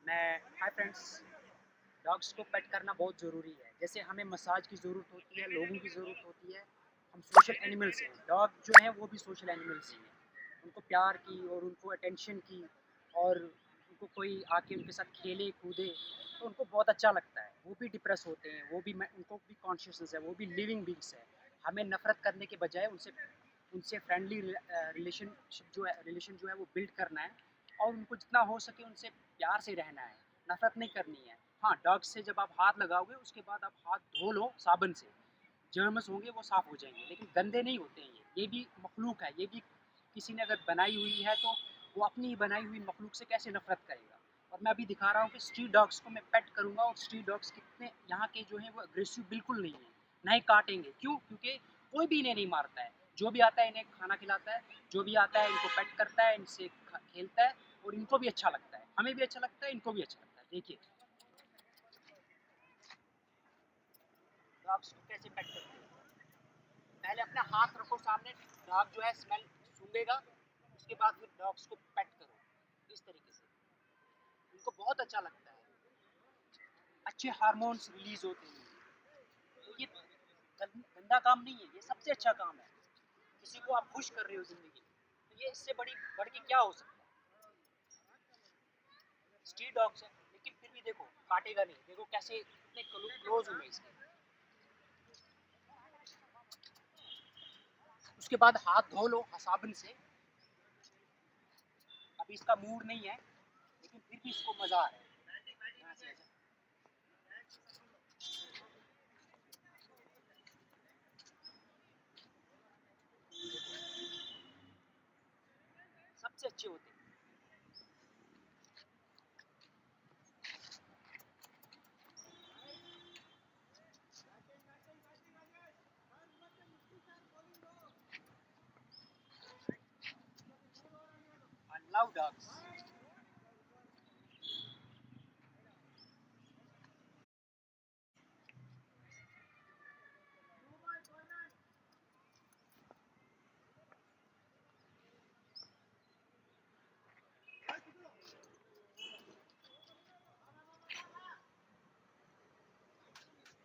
Hi friends. Dogs को पेट करना बहुत ज़रूरी है। जैसे हमें मसाज की ज़रूरत होती है, लोगों की ज़रूरत होती है, हम सोशल एनिमल्स हैं। डॉग जो है वो भी सोशल एनिमल्स ही हैं। उनको प्यार की और उनको अटेंशन की और उनको कोई आके उनके साथ खेले कूदे तो उनको बहुत अच्छा लगता है। वो भी डिप्रेस होते हैं, वो भी उनको भी कॉन्शियसनेस है, वो भी लिविंग बींग्स है। हमें नफ़रत करने के बजाय उनसे उनसे फ्रेंडली रिलेशन जो है वो बिल्ड करना है और उनको जितना हो सके उनसे प्यार से रहना है, नफ़रत नहीं करनी है। हाँ, डॉग से जब आप हाथ लगाओगे उसके बाद आप हाथ धो लो साबुन से, जर्म्स होंगे वो साफ़ हो जाएँगे, लेकिन गंदे नहीं होते हैं ये। ये भी मखलूक है, ये भी किसी ने अगर बनाई हुई है तो वो अपनी ही बनाई हुई मखलूक से कैसे नफ़रत करेगा। और मैं अभी दिखा रहा हूँ कि स्ट्रीट डॉग्स को मैं पेट करूँगा और स्ट्रीट डॉग्स कितने यहाँ के जो हैं वो अग्रेसिव बिल्कुल नहीं हैं, ना ही काटेंगे। क्यों? क्योंकि कोई भी इन्हें नहीं मारता है। जो भी आता है इन्हें खाना खिलाता है, जो भी आता है इनको पेट करता है, इनसे खेलता है और इनको भी अच्छा लगता है। हमें भी अच्छा लगता है, इनको भी अच्छा लगता है। देखिए डॉग्स को कैसे पेट करते हैं। पहले अपना हाथ रखो सामने, डॉग जो है स्मेल सूंघेगा, उसके बाद फिर डॉग्स को पेट करो। इस तरीके से उनको बहुत अच्छा लगता है। अच्छे हार्मोन्स रिलीज होते हैं। तो ये गंदा काम नहीं है, ये सबसे अच्छा काम है। किसी को आप खुश कर रहे हो जिंदगी में, तो ये इससे बड़ी बढ़ के क्या हो सकता है। स्ट्रीट डॉग्स है लेकिन फिर भी देखो काटेगा नहीं। देखो कैसे इतने क्लोज हूँ मैं इसके। उसके बाद हाथ धो लो साबुन से। अभी इसका मूड नहीं है लेकिन फिर भी इसको मजा आ रहा है। यहाँ से ऐसा सबसे अच्छे होते हैं। I love dogs.